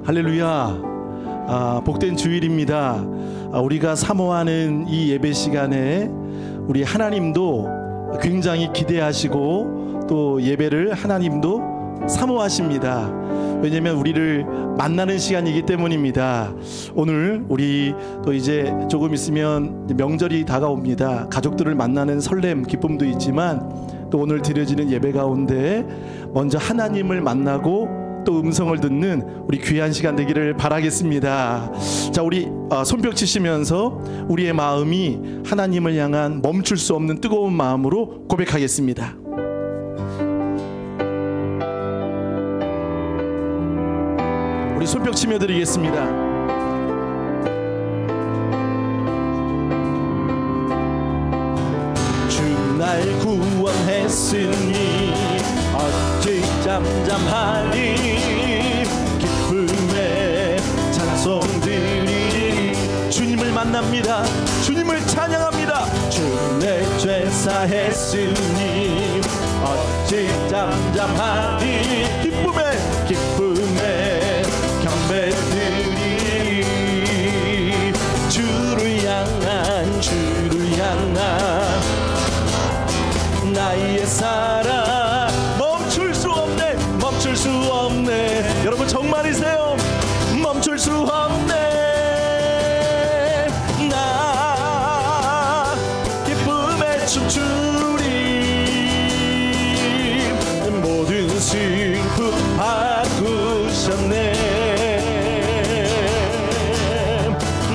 할렐루야. 복된 주일입니다. 우리가 사모하는 이 예배 시간에 우리 하나님도 굉장히 기대하시고 또 예배를 하나님도 사모하십니다. 왜냐하면 우리를 만나는 시간이기 때문입니다. 오늘 우리 또 이제 조금 있으면 명절이 다가옵니다. 가족들을 만나는 설렘, 기쁨도 있지만 또 오늘 드려지는 예배 가운데 먼저 하나님을 만나고 또 음성을 듣는 우리 귀한 시간 되기를 바라겠습니다. 자, 우리 손뼉 치시면서 우리의 마음이 하나님을 향한 멈출 수 없는 뜨거운 마음으로 고백하겠습니다. 우리 손뼉 치며 드리겠습니다. 주 날 구원했으니 어찌 잠잠하리. 기쁨에 찬송 드리리. 주님을 만납니다. 주님을 찬양합니다. 주 내 죄 사했으니 어찌 잠잠하리. 기쁨에 경배 드리리. 주를 향한 나의 사랑 멈출 수 없네. 여러분 정말이세요? 멈출 수 없네. 나 기쁨에 춤추리. 모든 슬픔 바꾸셨네.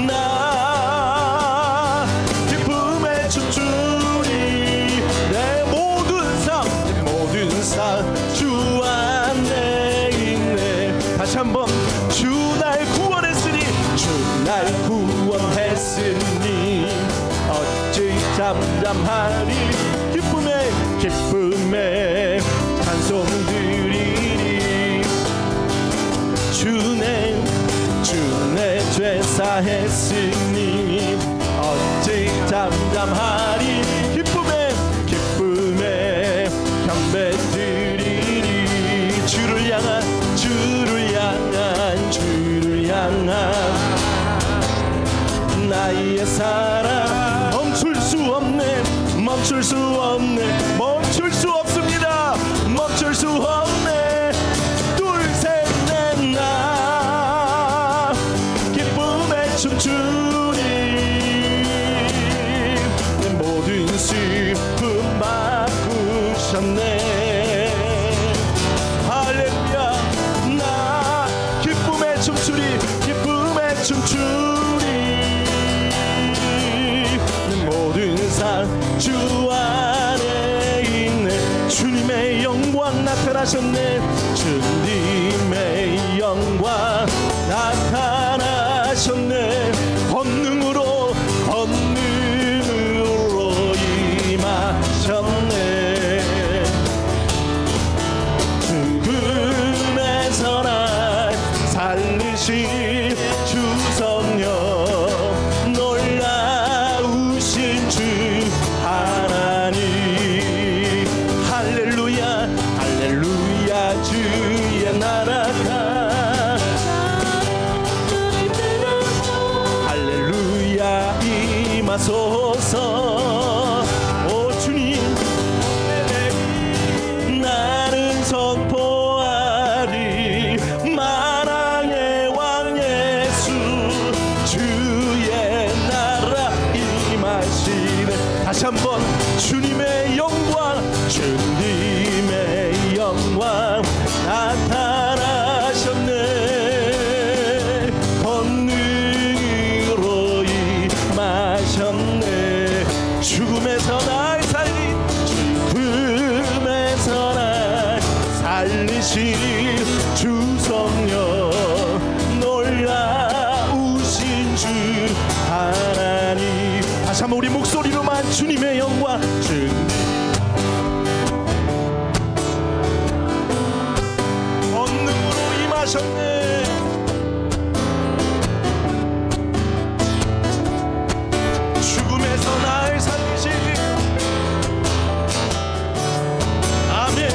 나 기쁨에 춤추리. 내 모든 삶 주 안에 있네. 다시 한번 주 날 구원했으니 어찌 잠잠하리. 기쁨에 찬송 드리리. 주 내 죄 사했으니 어찌 잠잠하리. 기쁨에 경배 드리리. 주를 향한 나의 사랑 멈출 수 없습니다. 멈출 수 없네. 둘 셋 넷 나 기쁨에 춤추리. 모든 슬픔 바꾸셨네. 할렐루야. 나 기쁨에 춤추리. 모든 삶 주 안에 있네. 주님의 영광 나타나셨네. 주님의 영광 나타나셨네. 권능으로 임하셨네. 죽음에서 날 살리신 주 성령, 놀라우신 주 하나님. 할렐루야. 주의 나라가 할렐루야 임하소서. 오 주님, 나는 선포하리. 만왕의 왕 예수, 주의 나라 임하시네. 다시 한번 주님의 영광 나타나셨네. 권능으로 임하셨네. 죽음에서 날 살리신 주 성령, 놀라우신 주 하나님. 다시 한번 우리 목소리로만 주님의 영광. 권능으로 임하셨네. 죽음에서 날 살리신 아멘.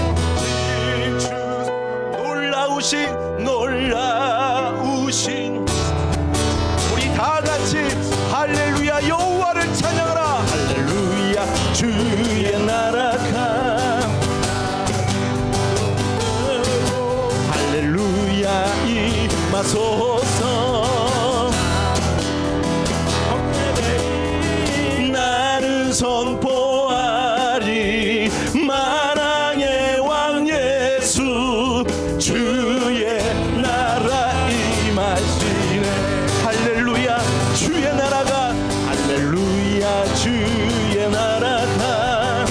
주 놀라우신 세우신 우리 다 같이 할렐루야 여호와를 찬양하라. 할렐루야 주의 나라가 할렐루야 임하소서. 나는 선포하리 만왕의 왕 예수 주의 나라 임하시네. 할렐루야 주의 나라가 할렐루야 주의 나라가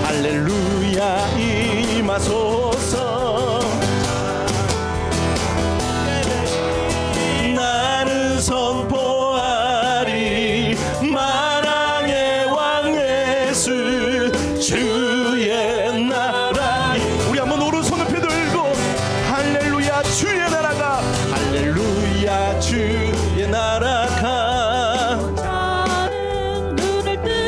할렐루야 임하소서. 나는 선포하리 만왕의 왕 예수 주의 나라. 우리 한번 오른손을 펴들고 할렐루야 주의 나라가 할렐루야 주의 나라가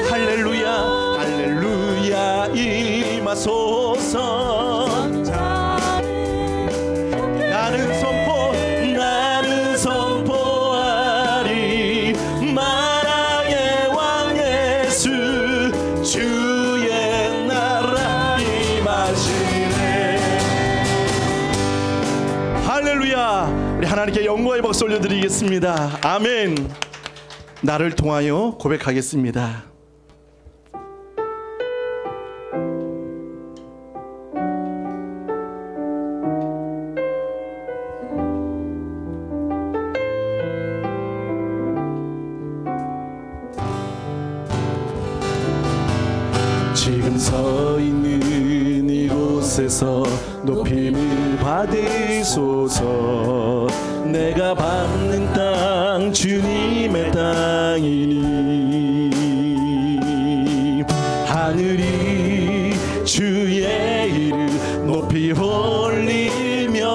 할렐루야 할렐루야 임하소서. 나는 선포하리 만왕의 왕 예수 주의 나라 임하시네. 할렐루야. 우리 하나님께 영광의 박수 올려드리겠습니다. 아멘. 나를 통하여 고백하겠습니다. 지금 서 있는 이곳에서 높임을 받으소서. 내가 밟는 땅 주님의 땅이니 하늘이 주의 이름 높이 올리며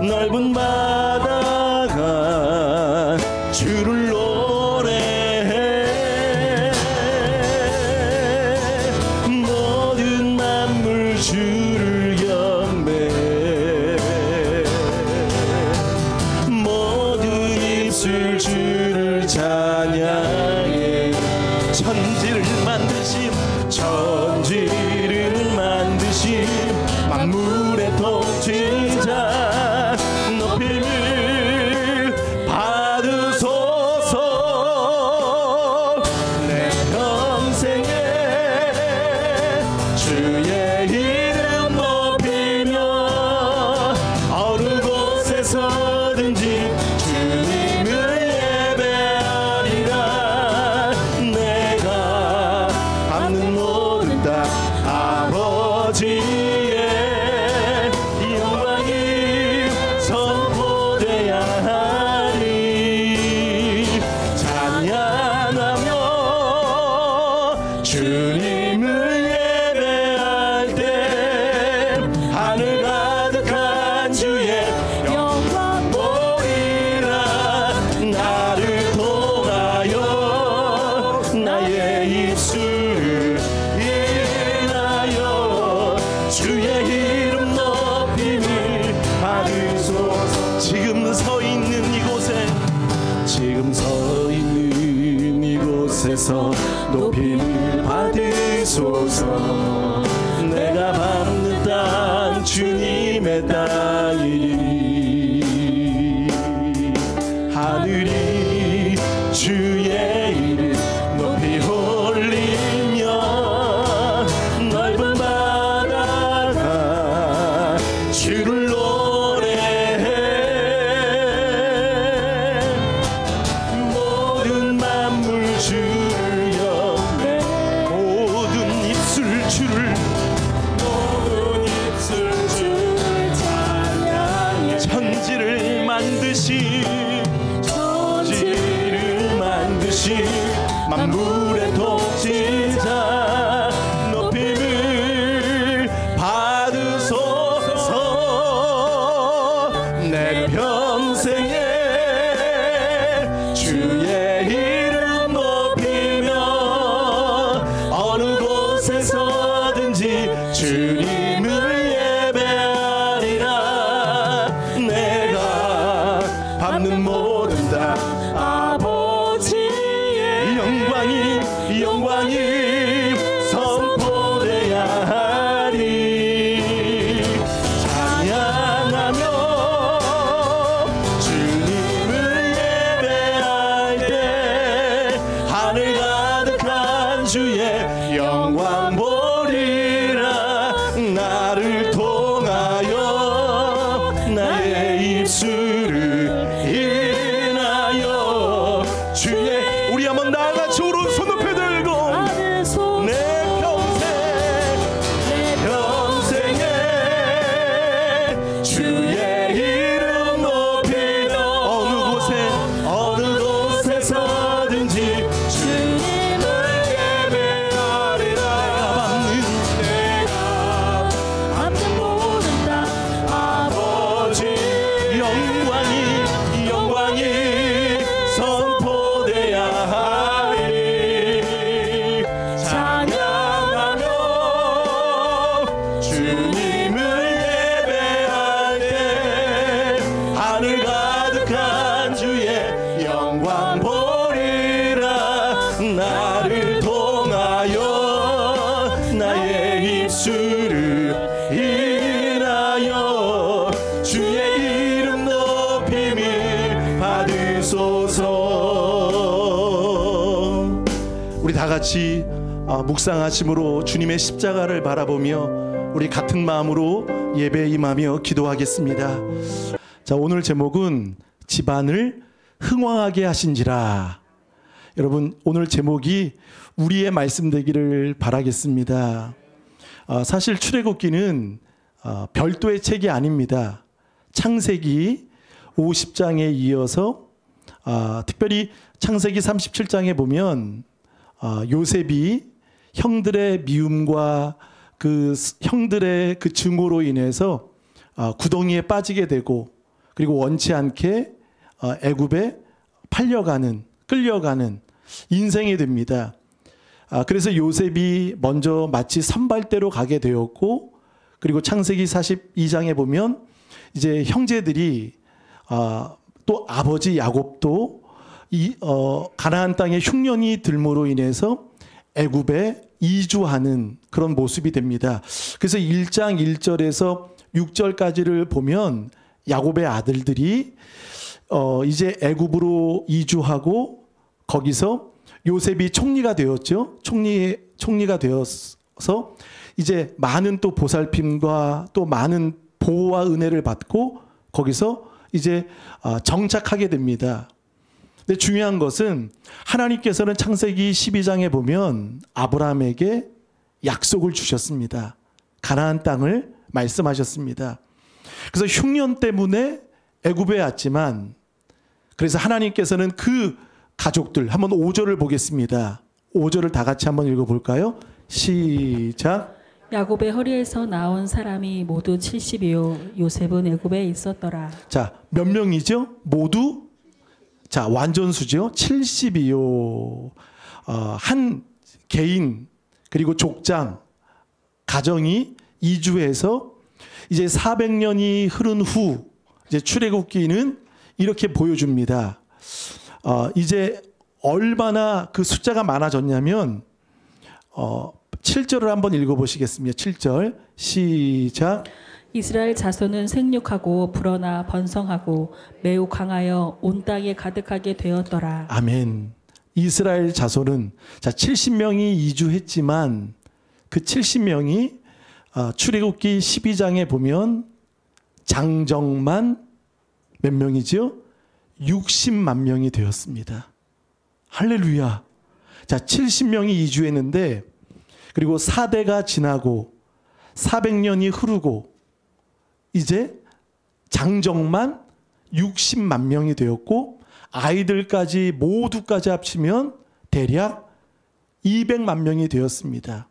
넓은 바다가 주를 노래해. 모든 만물 주를 경배해. 모든 입술 주를 찬양해. 천지를 만드신 만물의 통치자 높임을 받으소서. 내 평생에 주의 이름 높이며 어느 곳에서든지 주님을 예배하리라. 내가 밟는 모든 땅 아버지의 영광이 선포되어야 하리. 찬양하며 주님을 예배할 때 하늘 가득한 주의 영광 보이라. 나를 통하여 나의 입술을 인하여 주의 이름 높임을 받으소서. 지금 서 있는 이곳에서 높임을 받으소서. 내가 밟는 땅 주님의 땅이니 하늘이 주의 이름 높이 올리며 넓은 바다가 주를 노래해. 모든 만물 주를 경배. 모든 입술 주를 찬양해. 천지를 만드신 만물의 통치자 높임을 받으소서. 내 평생에 주의 이름 높이며 어느 곳에서든지 주님을 예배하리라. 입술을 인하여 주의 이름 높임을 받으소서. 우리 다 같이 묵상하심으로 주님의 십자가를 바라보며 우리 같은 마음으로 예배에 임하며 기도하겠습니다. 자, 오늘 제목은 집안을 흥왕하게 하신지라. 여러분, 오늘 제목이 우리의 말씀 되기를 바라겠습니다. 사실 출애굽기는 별도의 책이 아닙니다. 창세기 50장에 이어서 특별히 창세기 37장에 보면 요셉이 형들의 미움과 그 형들의 그 증오로 인해서 구덩이에 빠지게 되고, 그리고 원치 않게 애굽에 끌려가는 인생이 됩니다. 그래서 요셉이 먼저 마치 선발대로 가게 되었고, 그리고 창세기 42장에 보면 이제 형제들이 또 아버지 야곱도 가나안 땅에 흉년이 들므로 인해서 애굽에 이주하는 그런 모습이 됩니다. 그래서 1장 1절에서 6절까지를 보면 야곱의 아들들이 이제 애굽으로 이주하고 거기서 요셉이 총리가 되었죠. 총리가 되어서 이제 많은 또 보살핌과 또 많은 보호와 은혜를 받고 거기서 이제 정착하게 됩니다. 근데 중요한 것은 하나님께서는 창세기 12장에 보면 아브라함에게 약속을 주셨습니다. 가나안 땅을 말씀하셨습니다. 그래서 흉년 때문에 애굽에 왔지만, 그래서 하나님께서는 그 가족들, 한번 5절을 보겠습니다. 5절을 다 같이 한번 읽어볼까요? 시작. 야곱의 허리에서 나온 사람이 모두 70이요 요셉은 애굽에 있었더라. 자, 몇 명이죠? 모두? 자, 완전수죠. 70이요. 한 개인 그리고 족장 가정이 이주해서 이제 400년이 흐른 후 이제 출애굽기는 이렇게 보여줍니다. 이제 얼마나 그 숫자가 많아졌냐면 7절을 한번 읽어보시겠습니다. 7절 시작. 이스라엘 자손은 생육하고 불어나 번성하고 매우 강하여 온 땅에 가득하게 되었더라. 아멘. 이스라엘 자손은 70명이 이주했지만 그 70명이 출애굽기 12장에 보면 장정만 몇 명이죠? 60만 명이 되었습니다. 할렐루야. 자, 70명이 이주했는데, 그리고 4대가 지나고 400년이 흐르고 이제 장정만 60만 명이 되었고, 아이들까지 모두까지 합치면 대략 200만 명이 되었습니다.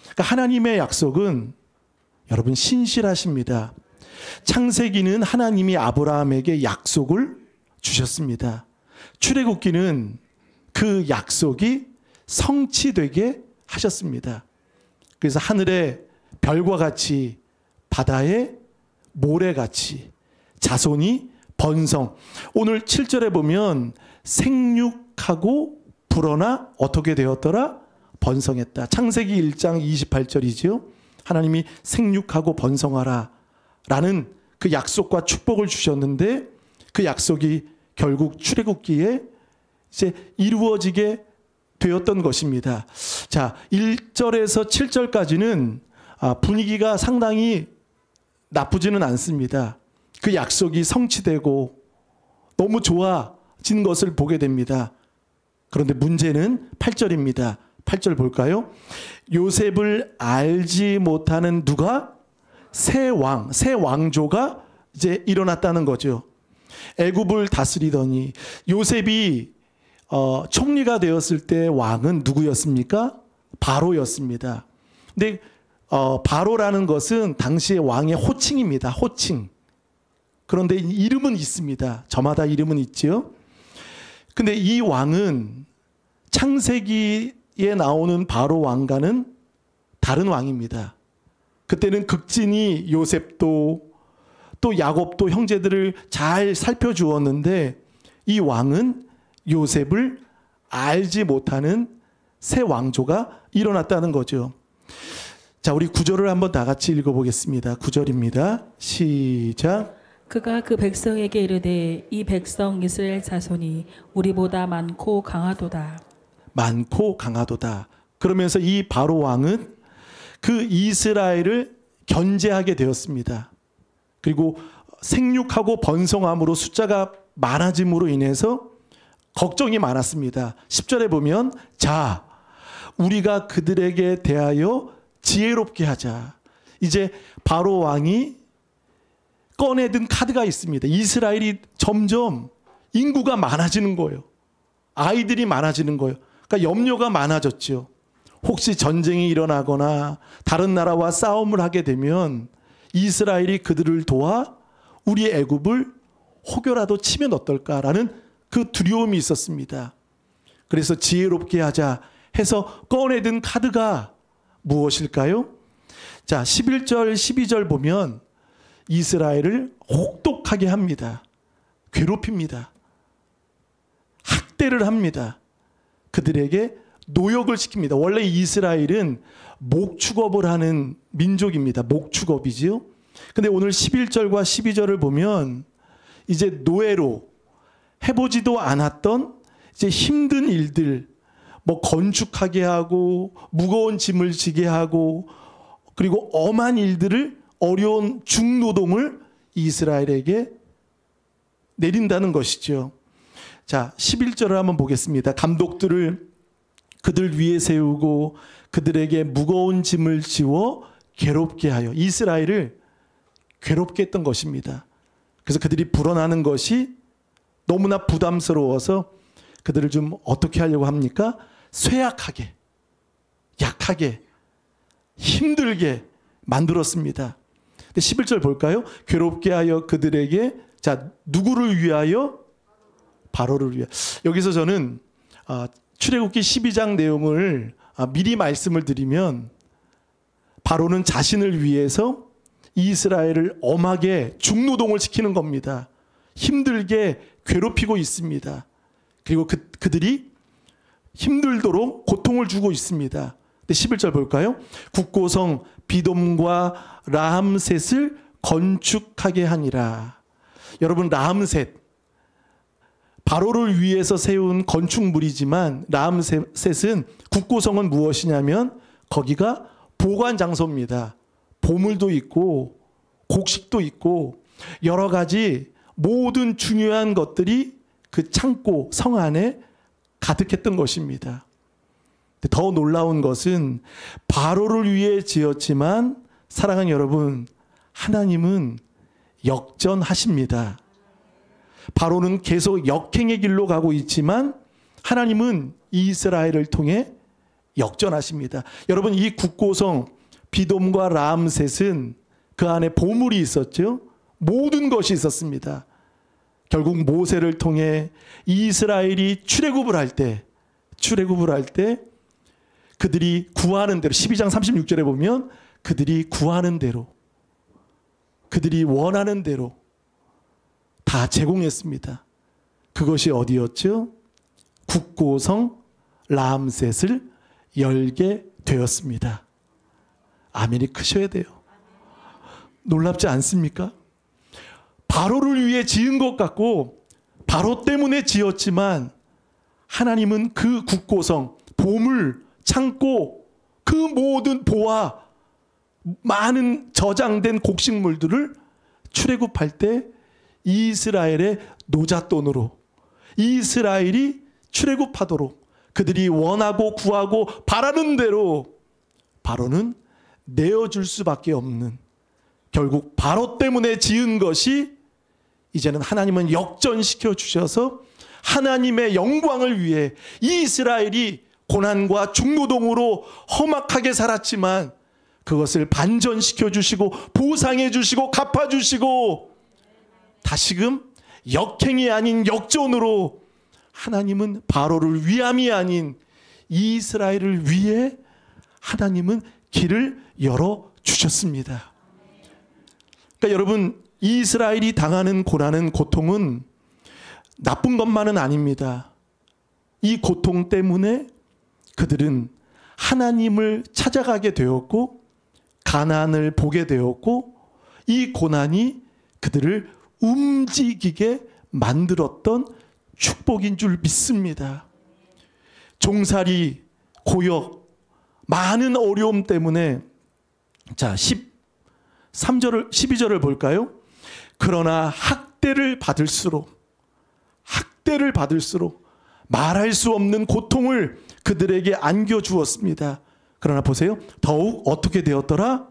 그러니까 하나님의 약속은 여러분 신실하십니다. 창세기는 하나님이 아브라함에게 약속을 주셨습니다. 출애굽기는 그 약속이 성취되게 하셨습니다. 그래서 하늘의 별과 같이 바다의 모래같이 자손이 번성. 오늘 7절에 보면 생육하고 불어나 어떻게 되었더라? 번성했다. 창세기 1장 28절이지요. 하나님이 생육하고 번성하라 라는 그 약속과 축복을 주셨는데, 그 약속이 결국 출애굽기에 이제 이루어지게 되었던 것입니다. 자, 1절에서 7절까지는 분위기가 상당히 나쁘지는 않습니다. 그 약속이 성취되고 너무 좋아진 것을 보게 됩니다. 그런데 문제는 8절입니다. 8절 볼까요? 요셉을 알지 못하는 누가? 새 왕조가 이제 일어났다는 거죠. 애굽을 다스리더니 요셉이 총리가 되었을 때 왕은 누구였습니까? 바로였습니다. 근데 바로라는 것은 당시의 왕의 호칭입니다. 호칭. 그런데 이름은 있습니다. 저마다 이름은 있지요. 근데 이 왕은 창세기에 나오는 바로 왕과는 다른 왕입니다. 그때는 극진히 요셉도 또 야곱도 형제들을 잘 살펴주었는데, 이 왕은 요셉을 알지 못하는 새 왕조가 일어났다는 거죠. 자, 우리 구절을 한번 다 같이 읽어보겠습니다. 9절입니다. 시작. 그가 그 백성에게 이르되 이 백성 이스라엘 자손이 우리보다 많고 강하도다. 많고 강하도다. 그러면서 이 바로 왕은 그 이스라엘을 견제하게 되었습니다. 그리고 생육하고 번성함으로 숫자가 많아짐으로 인해서 걱정이 많았습니다. 10절에 보면 자, 우리가 그들에게 대하여 지혜롭게 하자. 이제 바로 왕이 꺼내든 카드가 있습니다. 이스라엘이 점점 인구가 많아지는 거예요. 아이들이 많아지는 거예요. 그러니까 염려가 많아졌죠. 혹시 전쟁이 일어나거나 다른 나라와 싸움을 하게 되면 이스라엘이 그들을 도와 우리 애굽을 혹여라도 치면 어떨까라는 그 두려움이 있었습니다. 그래서 지혜롭게 하자 해서 꺼내든 카드가 무엇일까요? 자, 11절, 12절 보면 이스라엘을 혹독하게 합니다. 괴롭힙니다. 학대를 합니다. 그들에게 노역을 시킵니다. 원래 이스라엘은 목축업을 하는 민족입니다. 목축업이지요. 근데 오늘 11절과 12절을 보면 이제 노예로 해보지도 않았던 이제 힘든 일들, 뭐 건축하게 하고 무거운 짐을 지게 하고 그리고 엄한 일들을 어려운 중노동을 이스라엘에게 내린다는 것이죠. 자, 11절을 한번 보겠습니다. 감독들을 그들 위에 세우고 그들에게 무거운 짐을 지워 괴롭게 하여 이스라엘을 괴롭게 했던 것입니다. 그래서 그들이 불어나는 것이 너무나 부담스러워서 그들을 좀 어떻게 하려고 합니까? 쇠약하게, 약하게, 힘들게 만들었습니다. 근데 11절 볼까요? 괴롭게 하여 그들에게, 자, 누구를 위하여? 바로를 위하여. 여기서 저는 출애굽기 12장 내용을 미리 말씀을 드리면 바로는 자신을 위해서 이스라엘을 엄하게 중노동을 시키는 겁니다. 힘들게 괴롭히고 있습니다. 그리고 그들이 힘들도록 고통을 주고 있습니다. 근데 11절 볼까요? 국고성 비돔과 라함셋을 건축하게 하니라. 여러분, 라함셋 바로를 위해서 세운 건축물이지만 라함셋은 국고성은 무엇이냐면 거기가 보관 장소입니다. 보물도 있고 곡식도 있고 여러 가지 모든 중요한 것들이 그 창고 성 안에 가득했던 것입니다. 더 놀라운 것은 바로를 위해 지었지만 사랑하는 여러분, 하나님은 역전하십니다. 바로는 계속 역행의 길로 가고 있지만 하나님은 이스라엘을 통해 역전하십니다. 여러분, 이 국고성 비돔과 라함셋은 그 안에 보물이 있었죠. 모든 것이 있었습니다. 결국 모세를 통해 이스라엘이 출애굽을 할 때 그들이 구하는 대로 12장 36절에 보면 그들이 구하는 대로 그들이 원하는 대로 다 제공했습니다. 그것이 어디였죠? 국고성 라함셋을 열게 되었습니다. 아멘이 크셔야 돼요. 놀랍지 않습니까? 바로를 위해 지은 것 같고 바로 때문에 지었지만 하나님은 그 국고성, 보물, 창고, 그 모든 보화, 많은 저장된 곡식물들을 출애굽할 때 이스라엘의 노잣돈으로 이스라엘이 출애굽하도록 그들이 원하고 구하고 바라는 대로 바로는 내어줄 수밖에 없는, 결국 바로 때문에 지은 것이 이제는 하나님은 역전시켜 주셔서 하나님의 영광을 위해 이스라엘이 고난과 중노동으로 험악하게 살았지만 그것을 반전시켜 주시고 보상해 주시고 갚아 주시고 다시금 역행이 아닌 역전으로 하나님은 바로를 위함이 아닌 이스라엘을 위해 하나님은 길을 열어 주셨습니다. 그러니까 여러분, 이스라엘이 당하는 고난은, 고통은 나쁜 것만은 아닙니다. 이 고통 때문에 그들은 하나님을 찾아가게 되었고 가난을 보게 되었고 이 고난이 그들을 움직이게 만들었던 축복인 줄 믿습니다. 종살이, 고역, 많은 어려움 때문에 자 12절을 볼까요? 그러나 학대를 받을수록 말할 수 없는 고통을 그들에게 안겨주었습니다. 그러나 보세요. 더욱 어떻게 되었더라?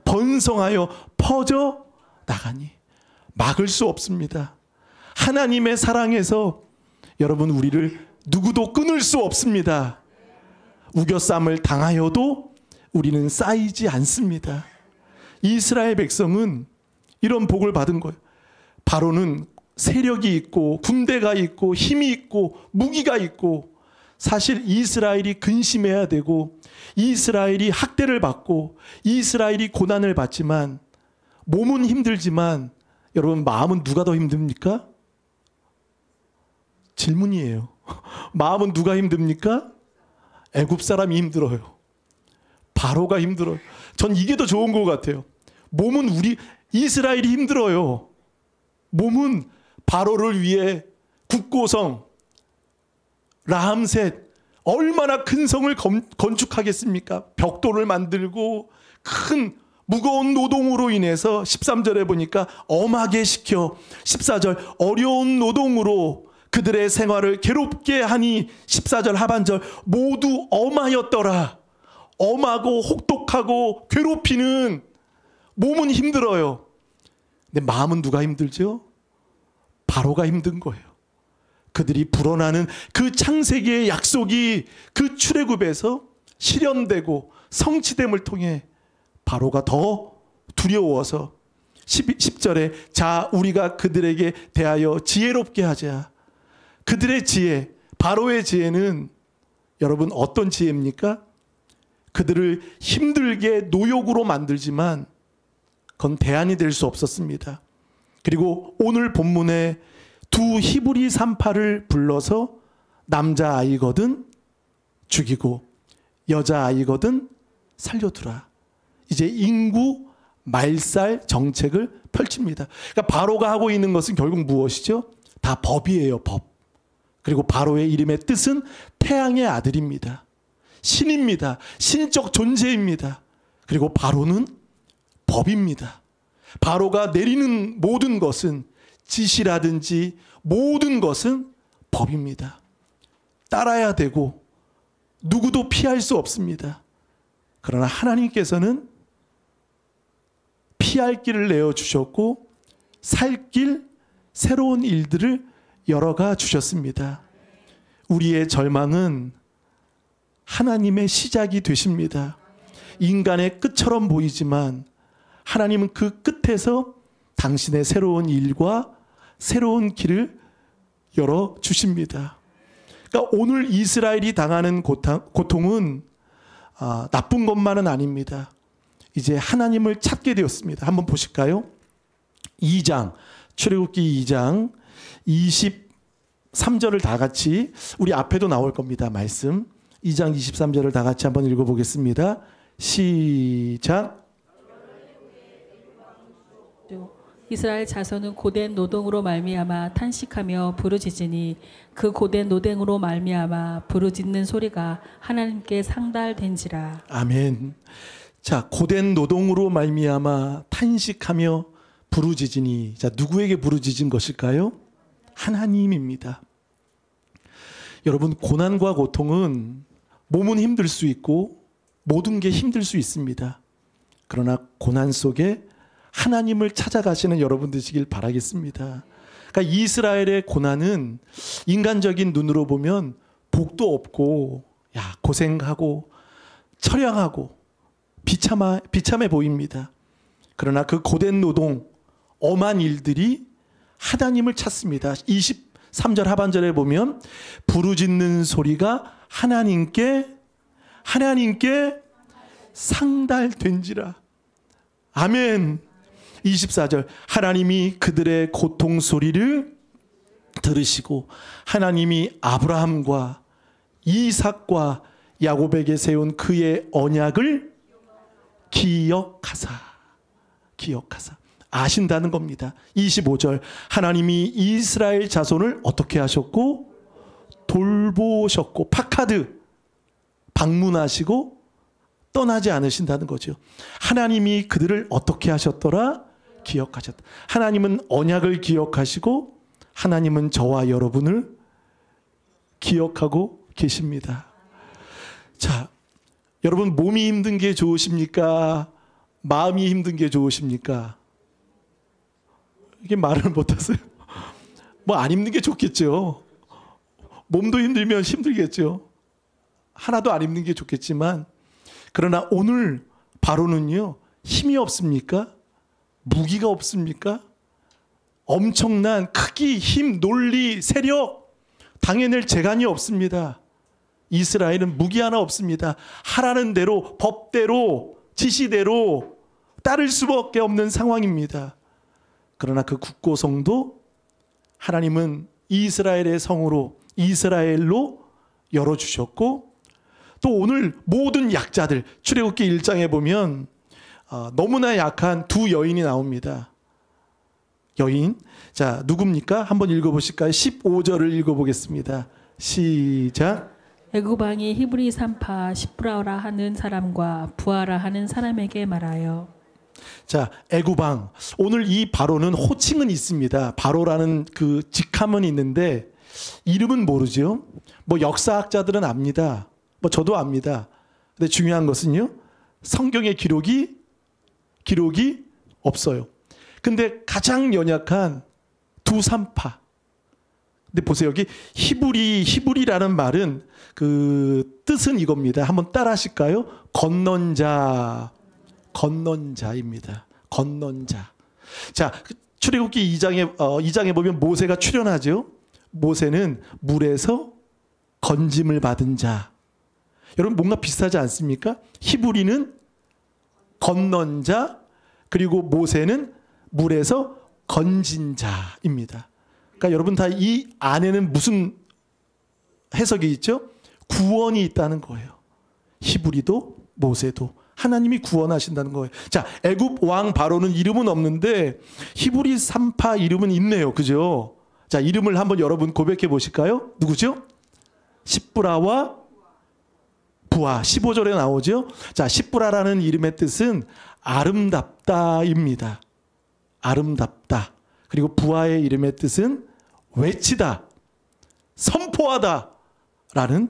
번성하여 퍼져 나가니. 막을 수 없습니다. 하나님의 사랑에서 여러분 우리를 누구도 끊을 수 없습니다. 우겨쌈을 당하여도 우리는 쌓이지 않습니다. 이스라엘 백성은 이런 복을 받은 거예요. 바로는 세력이 있고 군대가 있고 힘이 있고 무기가 있고 사실 이스라엘이 근심해야 되고 이스라엘이 학대를 받고 이스라엘이 고난을 받지만 몸은 힘들지만 여러분 마음은 누가 더 힘듭니까? 질문이에요. 마음은 누가 힘듭니까? 애굽 사람이 힘들어요. 바로가 힘들어요. 전 이게 더 좋은 것 같아요. 몸은 이스라엘이 힘들어요. 몸은 바로를 위해 국고성 라암셋 얼마나 큰 성을 건축하겠습니까? 벽돌을 만들고 큰 무거운 노동으로 인해서 13절에 보니까 엄하게 시켜 14절 어려운 노동으로 그들의 생활을 괴롭게 하니 14절 하반절 모두 엄하였더라. 엄하고 혹독하고 괴롭히는 몸은 힘들어요. 근데 마음은 누가 힘들죠? 바로가 힘든 거예요. 그들이 불어나는 그 창세기의 약속이 그 출애굽에서 실현되고 성취됨을 통해 바로가 더 두려워서 10절에 자 우리가 그들에게 대하여 지혜롭게 하자. 그들의 지혜, 바로의 지혜는 여러분 어떤 지혜입니까? 그들을 힘들게 노역으로 만들지만 그건 대안이 될 수 없었습니다. 그리고 오늘 본문에 두 히브리 산파를 불러서 남자아이거든 죽이고 여자아이거든 살려두라. 이제 인구 말살 정책을 펼칩니다. 그러니까 바로가 하고 있는 것은 결국 무엇이죠? 다 법이에요, 법. 그리고 바로의 이름의 뜻은 태양의 아들입니다. 신입니다. 신적 존재입니다. 그리고 바로는 법입니다. 바로가 내리는 모든 것은 지시라든지 모든 것은 법입니다. 따라야 되고 누구도 피할 수 없습니다. 그러나 하나님께서는 피할 길을 내어주셨고 살 길 새로운 일들을 열어가 주셨습니다. 우리의 절망은 하나님의 시작이 되십니다. 인간의 끝처럼 보이지만 하나님은 그 끝에서 당신의 새로운 일과 새로운 길을 열어주십니다. 그러니까 오늘 이스라엘이 당하는 고통은 나쁜 것만은 아닙니다. 이제 하나님을 찾게 되었습니다. 한번 보실까요? 2장, 출애굽기 2장 23절을 다 같이 우리 앞에도 나올 겁니다. 말씀 2장 23절을 다 같이 한번 읽어보겠습니다. 시작. 이스라엘 자손은 고된 노동으로 말미암아 탄식하며 부르짖으니 그 고된 노동으로 말미암아 부르짖는 소리가 하나님께 상달된지라. 아멘. 자, 고된 노동으로 말미암아 탄식하며 부르짖으니, 자, 누구에게 부르짖은 것일까요? 하나님입니다. 여러분, 고난과 고통은 몸은 힘들 수 있고 모든 게 힘들 수 있습니다. 그러나 고난 속에 하나님을 찾아가시는 여러분 되시길 바라겠습니다. 그러니까 이스라엘의 고난은 인간적인 눈으로 보면 복도 없고 고생하고 처량하고 비참해 보입니다. 그러나 그 고된 노동, 엄한 일들이 하나님을 찾습니다. 23절 하반절에 보면 부르짖는 소리가 하나님께 상달된지라. 아멘. 24절 하나님이 그들의 고통 소리를 들으시고 하나님이 아브라함과 이삭과 야곱에게 세운 그의 언약을 기억하사. 기억하사. 아신다는 겁니다. 25절. 하나님이 이스라엘 자손을 어떻게 하셨고 돌보셨고, 파카드, 방문하시고 떠나지 않으신다는 거죠. 하나님이 그들을 어떻게 하셨더라? 기억하셨다. 하나님은 언약을 기억하시고 하나님은 저와 여러분을 기억하고 계십니다. 자, 여러분, 몸이 힘든 게 좋으십니까? 마음이 힘든 게 좋으십니까? 이게 말을 못하세요. 뭐 안 힘든 게 좋겠죠. 몸도 힘들면 힘들겠죠. 하나도 안 힘든 게 좋겠지만, 그러나 오늘 바로는요, 힘이 없습니까? 무기가 없습니까? 엄청난 크기, 힘, 논리, 세력 당해낼 재간이 없습니다. 이스라엘은 무기 하나 없습니다. 하라는 대로, 법대로, 지시대로 따를 수밖에 없는 상황입니다. 그러나 그 국고성도 하나님은 이스라엘의 성으로, 이스라엘로 열어주셨고, 또 오늘 모든 약자들, 출애굽기 1장에 보면 너무나 약한 두 여인이 나옵니다. 여인, 자, 누굽니까? 한번 읽어보실까요? 15절을 읽어보겠습니다. 시작. 애굽 왕이 히브리 산파 시브라라 하는 사람과 부하라 하는 사람에게 말하여. 자, 애굽 왕. 오늘 이 바로는 호칭은 있습니다. 바로라는 그 직함은 있는데 이름은 모르죠. 뭐 역사학자들은 압니다. 뭐 저도 압니다. 근데 중요한 것은요, 성경의 기록이 없어요. 근데 가장 연약한 두 산파. 근데 보세요, 여기 히브리라는 말은 그 뜻은 이겁니다. 한번 따라 하실까요? 건넌자입니다. 건넌자. 자, 출애굽기 2장에 보면 모세가 출현하죠. 모세는 물에서 건짐을 받은 자. 여러분, 뭔가 비슷하지 않습니까? 히브리는 건넌 자, 그리고 모세는 물에서 건진 자입니다. 그러니까 여러분, 다 이 안에는 무슨 해석이 있죠? 구원이 있다는 거예요. 히브리도 모세도 하나님이 구원하신다는 거예요. 자, 애굽 왕 바로는 이름은 없는데 히브리 산파 이름은 있네요. 그죠? 자, 이름을 한번 여러분 고백해 보실까요? 누구죠? 시브라와 부하. 15절에 나오죠. 자, 시브라라는 이름의 뜻은 아름답다입니다. 아름답다. 그리고 부하의 이름의 뜻은 외치다, 선포하다 라는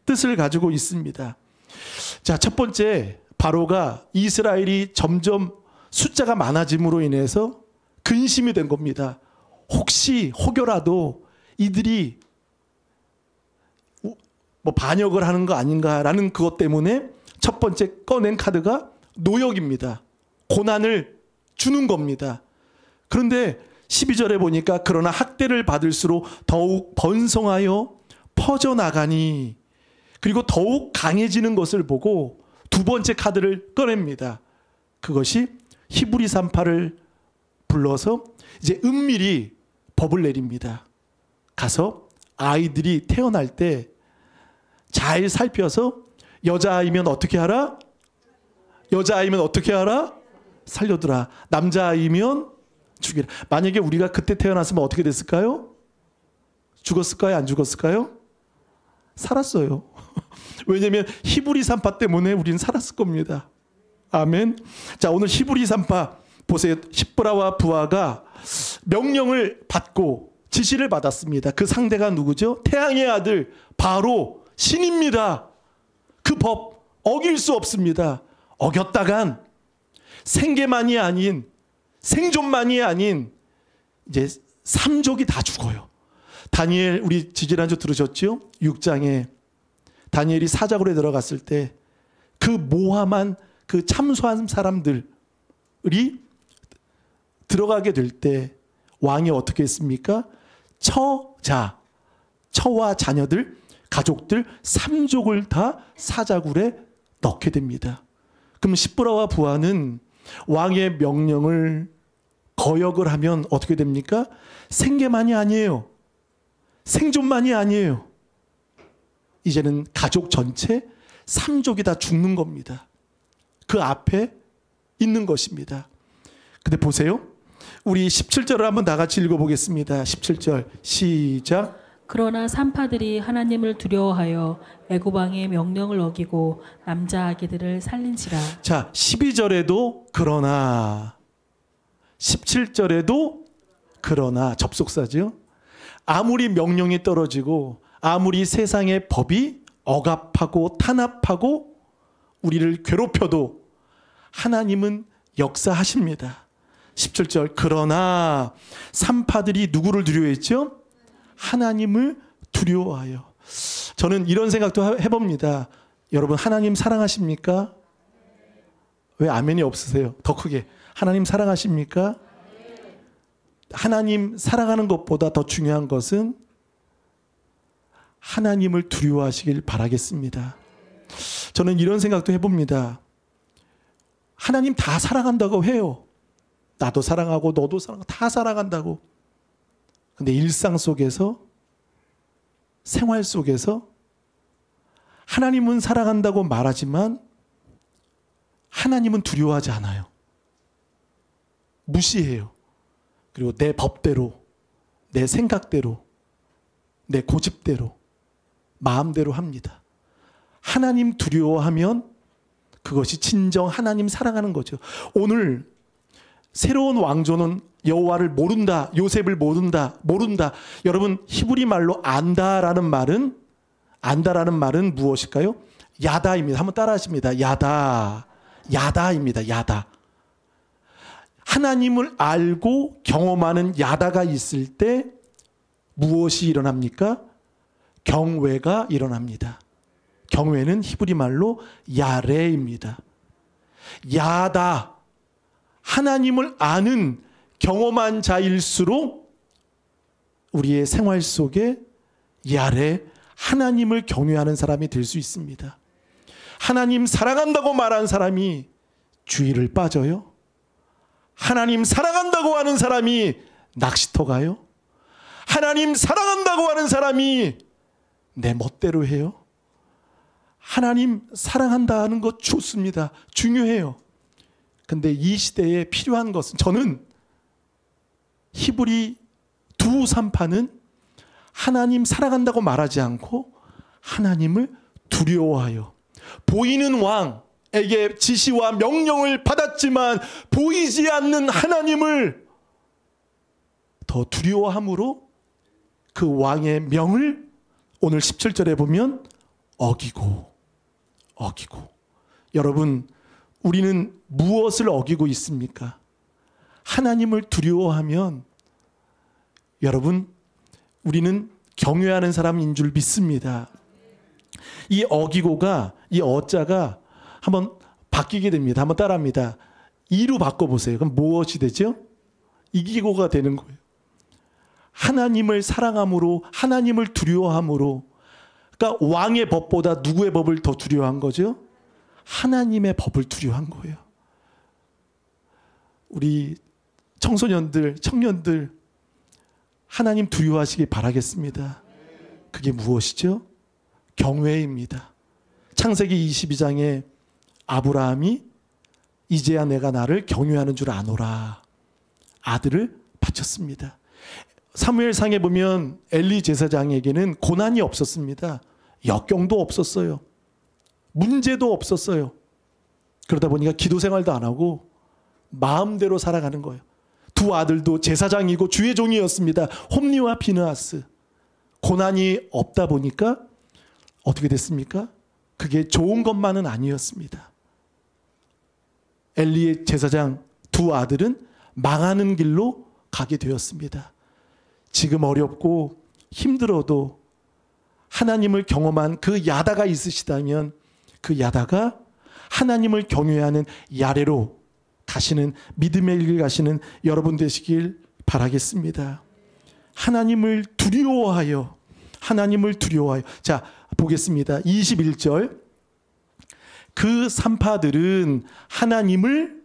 뜻을 가지고 있습니다. 자, 첫 번째, 바로가 이스라엘이 점점 숫자가 많아짐으로 인해서 근심이 된 겁니다. 혹여라도 이들이 뭐 반역을 하는 거 아닌가라는 그것 때문에 첫 번째 꺼낸 카드가 노역입니다. 고난을 주는 겁니다. 그런데 12절에 보니까 그러나 학대를 받을수록 더욱 번성하여 퍼져나가니, 그리고 더욱 강해지는 것을 보고 두 번째 카드를 꺼냅니다. 그것이 히브리 산파를 불러서 이제 은밀히 법을 내립니다. 가서 아이들이 태어날 때 잘 살펴서 여자아이면 어떻게 하라? 여자아이면 어떻게 하라? 살려두라. 남자아이면 죽이라. 만약에 우리가 그때 태어났으면 어떻게 됐을까요? 죽었을까요? 안 죽었을까요? 살았어요. 왜냐하면 히브리 산파 때문에 우리는 살았을 겁니다. 아멘. 자, 오늘 히브리 산파 보세요. 시브라와 부하가 명령을 받고 지시를 받았습니다. 그 상대가 누구죠? 태양의 아들 바로 신입니다. 그 법 어길 수 없습니다. 어겼다간 생계만이 아닌, 생존만이 아닌 이제 3족이 다 죽어요. 다니엘, 우리 지지난주 들으셨죠? 6장에 다니엘이 사자굴에 들어갔을 때 그 모함한 그 참소한 사람들이 들어가게 될 때 왕이 어떻게 했습니까? 처와 자녀들, 가족들 3족을 다 사자굴에 넣게 됩니다. 그럼 시브라와 부하는 왕의 명령을 거역을 하면 어떻게 됩니까? 생계만이 아니에요. 생존만이 아니에요. 이제는 가족 전체 3족이 다 죽는 겁니다. 그 앞에 있는 것입니다. 근데 보세요. 우리 17절을 한번 다 같이 읽어보겠습니다. 17절 시작. 그러나 산파들이 하나님을 두려워하여 애굽 왕의 명령을 어기고 남자 아기들을 살린지라. 자, 12절에도 그러나, 17절에도 그러나, 접속사죠. 아무리 명령이 떨어지고 아무리 세상의 법이 억압하고 탄압하고 우리를 괴롭혀도 하나님은 역사하십니다. 17절 그러나 산파들이 누구를 두려워했죠? 하나님을 두려워하여. 저는 이런 생각도 해봅니다. 여러분 하나님 사랑하십니까? 왜 아멘이 없으세요? 더 크게. 하나님 사랑하십니까? 하나님 사랑하는 것보다 더 중요한 것은 하나님을 두려워하시길 바라겠습니다. 저는 이런 생각도 해봅니다. 하나님 다 사랑한다고 해요. 나도 사랑하고 너도 사랑하고 다 사랑한다고. 근데 일상 속에서, 생활 속에서 하나님은 사랑한다고 말하지만 하나님은 두려워하지 않아요. 무시해요. 그리고 내 법대로, 내 생각대로, 내 고집대로, 마음대로 합니다. 하나님 두려워하면 그것이 진정 하나님 사랑하는 거죠. 오늘 새로운 왕조는 여호와를 모른다, 요셉을 모른다. 여러분 히브리 말로 안다라는 말은 무엇일까요? 야다입니다. 한번 따라하십니다. 야다입니다. 야다. 하나님을 알고 경험하는 야다가 있을 때 무엇이 일어납니까? 경외가 일어납니다. 경외는 히브리 말로 야레입니다. 야다. 하나님을 아는 경험한 자일수록 우리의 생활 속에 야레, 하나님을 경외하는 사람이 될 수 있습니다. 하나님 사랑한다고 말한 사람이 주의를 빠져요? 하나님 사랑한다고 하는 사람이 낚시터 가요? 하나님 사랑한다고 하는 사람이 내 멋대로 해요? 하나님 사랑한다 하는 것 좋습니다. 중요해요. 근데 이 시대에 필요한 것은, 저는 히브리 두 산파는 하나님 사랑한다고 말하지 않고 하나님을 두려워하여, 보이는 왕에게 지시와 명령을 받았지만 보이지 않는 하나님을 더 두려워함으로 그 왕의 명을 오늘 17절에 보면 어기고. 여러분, 우리는 무엇을 어기고 있습니까? 하나님을 두려워하면 여러분, 우리는 경외하는 사람인 줄 믿습니다. 이 어기고가, 이 어자가 한번 바뀌게 됩니다. 한번 따라합니다. 이로 바꿔보세요. 그럼 무엇이 되죠? 이기고가 되는 거예요. 하나님을 사랑함으로, 하나님을 두려워함으로. 그러니까 왕의 법보다 누구의 법을 더 두려워한 거죠? 하나님의 법을 두려워한 거예요. 우리 청소년들, 청년들 하나님 두려워하시기 바라겠습니다. 그게 무엇이죠? 경외입니다. 창세기 22장에 아브라함이 이제야 내가 나를 경외하는 줄 아노라. 아들을 바쳤습니다. 사무엘상에 보면 엘리 제사장에게는 고난이 없었습니다. 역경도 없었어요. 문제도 없었어요. 그러다 보니까 기도 생활도 안 하고 마음대로 살아가는 거예요. 두 아들도 제사장이고 주의 종이었습니다. 홈리와 비느하스. 고난이 없다 보니까 어떻게 됐습니까? 그게 좋은 것만은 아니었습니다. 엘리의 제사장 두 아들은 망하는 길로 가게 되었습니다. 지금 어렵고 힘들어도 하나님을 경험한 그 야다가 있으시다면 그 야다가 하나님을 경외하는 야레로 가시는, 믿음의 길 가시는 여러분 되시길 바라겠습니다. 하나님을 두려워하여. 자, 보겠습니다. 21절. 그 산파들은 하나님을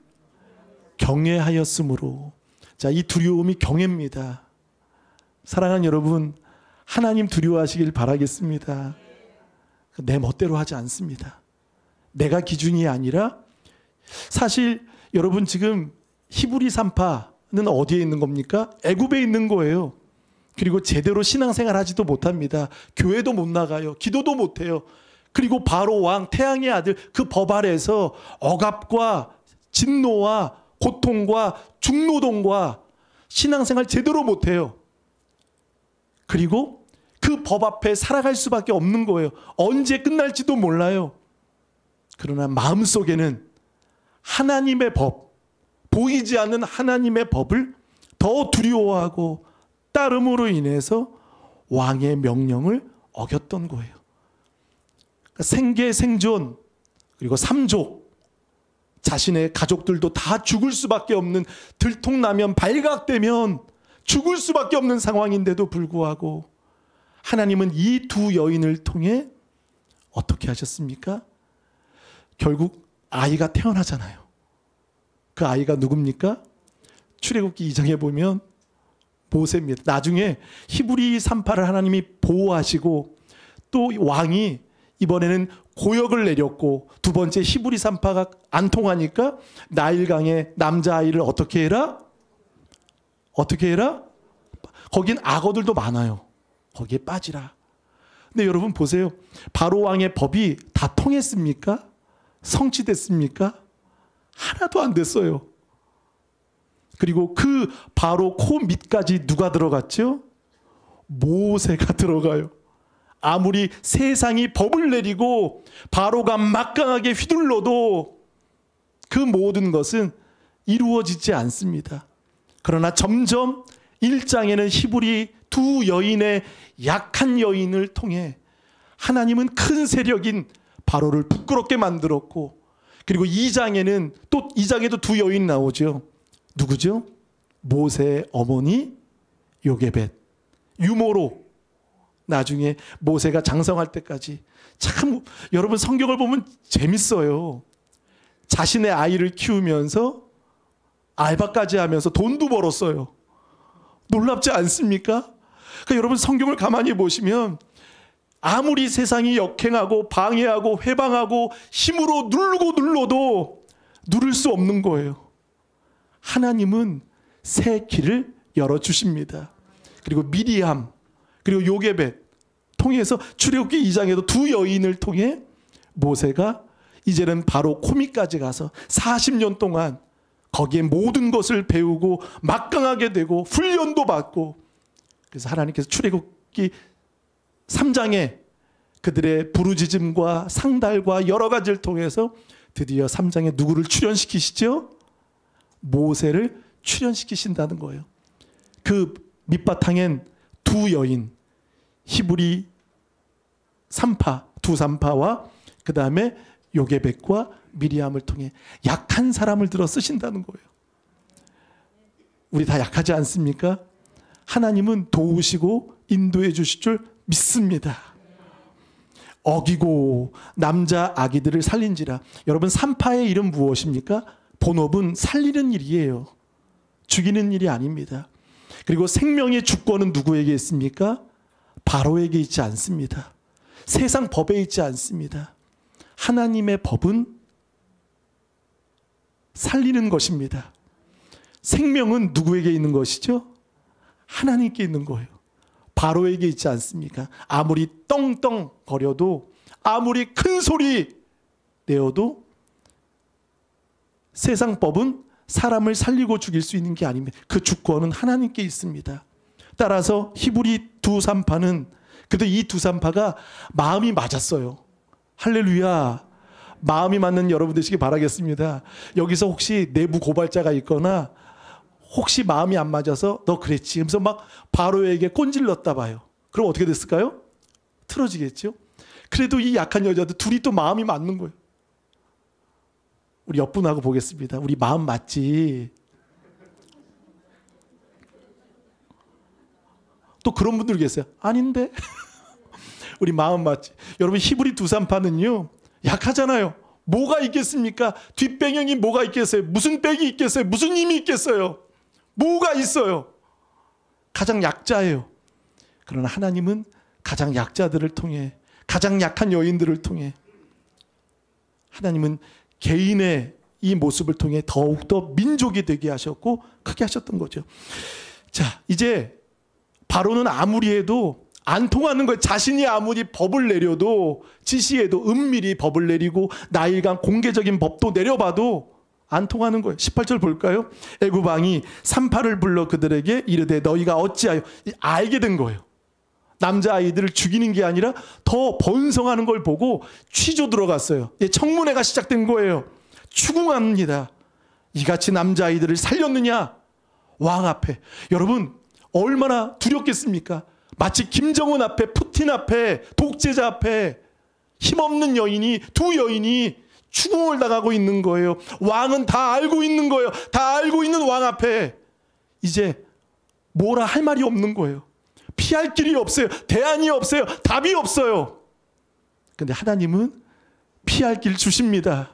경외하였으므로. 자, 이 두려움이 경외입니다. 사랑하는 여러분, 하나님 두려워하시길 바라겠습니다. 내 멋대로 하지 않습니다. 내가 기준이 아니라, 사실 여러분 지금 히브리 산파는 어디에 있는 겁니까? 애굽에 있는 거예요. 그리고 제대로 신앙생활 하지도 못합니다. 교회도 못 나가요. 기도도 못 해요. 그리고 바로 왕 태양의 아들 그 법 아래에서 억압과 진노와 고통과 중노동과 신앙생활 제대로 못 해요. 그리고 그 법 앞에 살아갈 수밖에 없는 거예요. 언제 끝날지도 몰라요. 그러나 마음속에는 하나님의 법, 보이지 않는 하나님의 법을 더 두려워하고 따름으로 인해서 왕의 명령을 어겼던 거예요. 그러니까 생계 생존 그리고 삼족 자신의 가족들도 다 죽을 수밖에 없는 들통나면 발각되면 죽을 수밖에 없는 상황인데도 불구하고 하나님은 이 두 여인을 통해 어떻게 하셨습니까? 결국 아이가 태어나잖아요. 그 아이가 누굽니까? 출애굽기 2장에 보면 모세입니다. 나중에 히브리 산파를 하나님이 보호하시고 또 왕이 이번에는 고역을 내렸고 두 번째 히브리 산파가 안 통하니까 나일강에 남자아이를 어떻게 해라? 어떻게 해라? 거긴 악어들도 많아요. 거기에 빠지라. 근데 여러분 보세요. 바로 왕의 법이 다 통했습니까? 성취됐습니까? 하나도 안 됐어요. 그리고 그 바로 코 밑까지 누가 들어갔죠? 모세가 들어가요. 아무리 세상이 법을 내리고 바로가 막강하게 휘둘러도 그 모든 것은 이루어지지 않습니다. 그러나 점점 1장에는 히브리 두 여인의 약한 여인을 통해 하나님은 큰 세력인 바로를 부끄럽게 만들었고, 그리고 2장에는 또 2장에도 두 여인 나오죠. 누구죠? 모세의 어머니 요게벳, 유모로 나중에 모세가 장성할 때까지. 참 여러분 성경을 보면 재밌어요. 자신의 아이를 키우면서 알바까지 하면서 돈도 벌었어요. 놀랍지 않습니까? 그러니까 여러분 성경을 가만히 보시면 아무리 세상이 역행하고 방해하고 회방하고 힘으로 누르고 눌러도 누를 수 없는 거예요. 하나님은 새 길을 열어주십니다. 그리고 미리암 그리고 요게벳 통해서 출애굽기 2장에도 두 여인을 통해 모세가 이제는 바로 코미까지 가서 40년 동안 거기에 모든 것을 배우고 막강하게 되고 훈련도 받고, 그래서 하나님께서 출애굽기 3장에 그들의 부르짖음과 상달과 여러 가지를 통해서 드디어 3장에 누구를 출현시키시죠? 모세를 출현시키신다는 거예요. 그 밑바탕엔 두 여인, 히브리 산파, 두 산파와 그 다음에 요게벳과 미리암을 통해 약한 사람을 들어 쓰신다는 거예요. 우리 다 약하지 않습니까? 하나님은 도우시고 인도해 주실 줄 믿습니다. 어기고 남자 아기들을 살린지라. 여러분 산파의 이름 무엇입니까? 본업은 살리는 일이에요. 죽이는 일이 아닙니다. 그리고 생명의 주권은 누구에게 있습니까? 바로에게 있지 않습니다. 세상 법에 있지 않습니다. 하나님의 법은 살리는 것입니다. 생명은 누구에게 있는 것이죠? 하나님께 있는 거예요. 바로에게 있지 않습니까? 아무리 떵떵거려도 아무리 큰 소리 내어도 세상 법은 사람을 살리고 죽일 수 있는 게 아닙니다. 그 주권은 하나님께 있습니다. 따라서 히브리 두 산파는, 그래도 이 두 산파가 마음이 맞았어요. 할렐루야. 마음이 맞는 여러분 되시기 바라겠습니다. 여기서 혹시 내부 고발자가 있거나 혹시 마음이 안 맞아서 너 그랬지 하면서 막 바로에게 꼰질렀다 봐요. 그럼 어떻게 됐을까요? 틀어지겠죠. 그래도 이 약한 여자들 둘이 또 마음이 맞는 거예요. 우리 옆분하고 보겠습니다. 우리 마음 맞지? 또 그런 분들 계세요. 아닌데? 우리 마음 맞지? 여러분 히브리 두 산파는요 약하잖아요. 뭐가 있겠습니까? 뒷배경이 뭐가 있겠어요? 무슨 백이 있겠어요? 무슨 힘이 있겠어요? 뭐가 있어요? 가장 약자예요. 그러나 하나님은 가장 약자들을 통해, 가장 약한 여인들을 통해, 하나님은 개인의 이 모습을 통해 더욱더 민족이 되게 하셨고 크게 하셨던 거죠. 자, 이제 바로는 아무리 해도 안 통하는 거예요. 자신이 아무리 법을 내려도, 지시해도, 은밀히 법을 내리고 나일간 공개적인 법도 내려봐도 안 통하는 거예요. 18절 볼까요? 애굽 왕이 산파를 불러 그들에게 이르되 너희가 어찌하여, 알게 된 거예요. 남자아이들을 죽이는 게 아니라 더 번성하는 걸 보고 취조 들어갔어요. 청문회가 시작된 거예요. 추궁합니다. 이같이 남자아이들을 살렸느냐? 왕 앞에. 여러분 얼마나 두렵겠습니까? 마치 김정은 앞에, 푸틴 앞에, 독재자 앞에 힘없는 여인이, 두 여인이 추궁을 당하고 있는 거예요. 왕은 다 알고 있는 거예요. 다 알고 있는 왕 앞에 이제 뭐라 할 말이 없는 거예요. 피할 길이 없어요. 대안이 없어요. 답이 없어요. 근데 하나님은 피할 길 주십니다.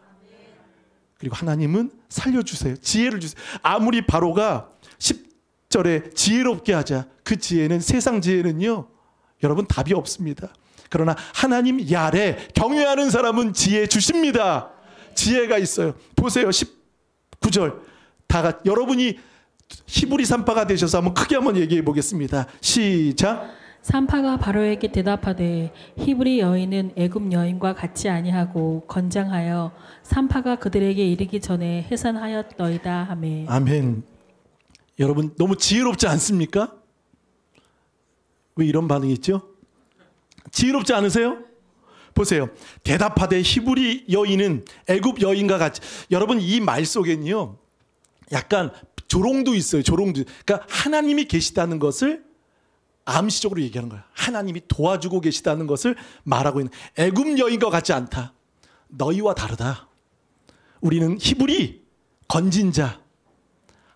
그리고 하나님은 살려주세요. 지혜를 주세요. 아무리 바로가 10절에 지혜롭게 하자. 그 지혜는, 세상 지혜는요, 여러분 답이 없습니다. 그러나 하나님 야래 경외하는 사람은 지혜 주십니다. 지혜가 있어요. 보세요. 19절. 여러분이 히브리 산파가 되셔서 한번 얘기해 보겠습니다. 시작. 산파가 바로에게 대답하되 히브리 여인은 애굽 여인과 같이 아니하고 건장하여 산파가 그들에게 이르기 전에 해산하였더이다 하매. 아멘. 여러분 너무 지혜롭지 않습니까? 왜 이런 반응이 있죠? 지혜롭지 않으세요? 보세요. 대답하되 히브리 여인은 애굽 여인과 같이. 여러분 이 말 속에는요 약간 조롱도 있어요. 조롱도. 그러니까 하나님이 계시다는 것을 암시적으로 얘기하는 거야. 하나님이 도와주고 계시다는 것을 말하고 있는. 애굽 여인과 같지 않다. 너희와 다르다. 우리는 히브리 건진 자,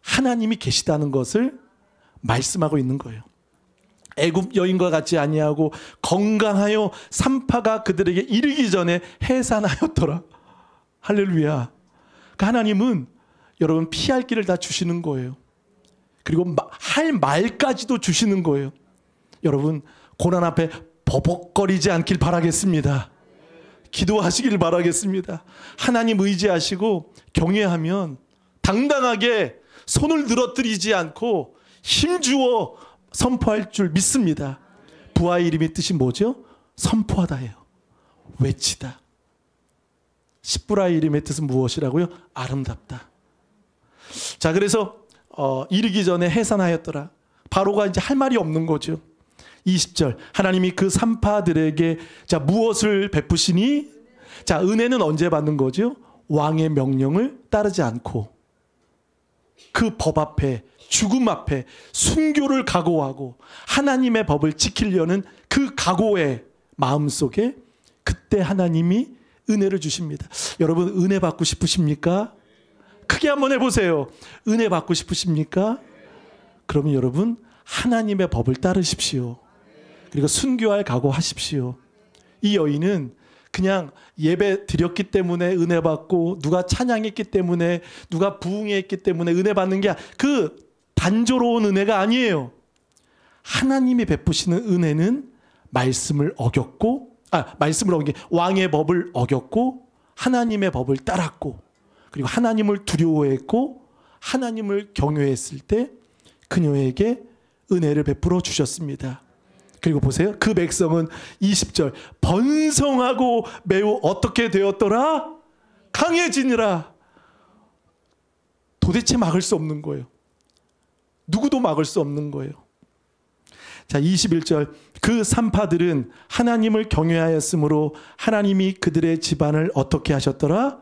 하나님이 계시다는 것을 말씀하고 있는 거예요. 애굽 여인과 같지 아니하고 건강하여 산파가 그들에게 이르기 전에 해산하였더라. 할렐루야. 그러니까 하나님은 여러분 피할 길을 다 주시는 거예요. 그리고 할 말까지도 주시는 거예요. 여러분 고난 앞에 버벅거리지 않길 바라겠습니다. 기도하시길 바라겠습니다. 하나님 의지하시고 경외하면 당당하게 손을 늘어뜨리지 않고 힘주어 선포할 줄 믿습니다. 부하의 이름의 뜻이 뭐죠? 선포하다예요. 외치다. 십부라의 이름의 뜻은 무엇이라고요? 아름답다. 자, 그래서 이르기 전에 해산하였더라. 바로가 이제 할 말이 없는 거죠. 20절. 하나님이 그 산파들에게 자 무엇을 베푸시니? 자, 은혜는 언제 받는 거죠? 왕의 명령을 따르지 않고 그 법 앞에, 죽음 앞에 순교를 각오하고 하나님의 법을 지키려는 그 각오의 마음속에 그때 하나님이 은혜를 주십니다. 여러분 은혜 받고 싶으십니까? 크게 한번 해보세요. 은혜 받고 싶으십니까? 그러면 여러분 하나님의 법을 따르십시오. 그리고 순교할 각오하십시오. 이 여인은 그냥 예배 드렸기 때문에 은혜 받고 누가 찬양했기 때문에 누가 부흥했기 때문에 은혜 받는 게 그 단조로운 은혜가 아니에요. 하나님이 베푸시는 은혜는 말씀을 어겼고 말씀을 어긴 게 왕의 법을 어겼고 하나님의 법을 따랐고 그리고 하나님을 두려워했고 하나님을 경외했을 때 그녀에게 은혜를 베풀어 주셨습니다. 그리고 보세요. 그 백성은 20절 번성하고 매우 어떻게 되었더라? 강해지니라. 도대체 막을 수 없는 거예요. 누구도 막을 수 없는 거예요. 자, 21절 그 산파들은 하나님을 경외하였으므로 하나님이 그들의 집안을 어떻게 하셨더라?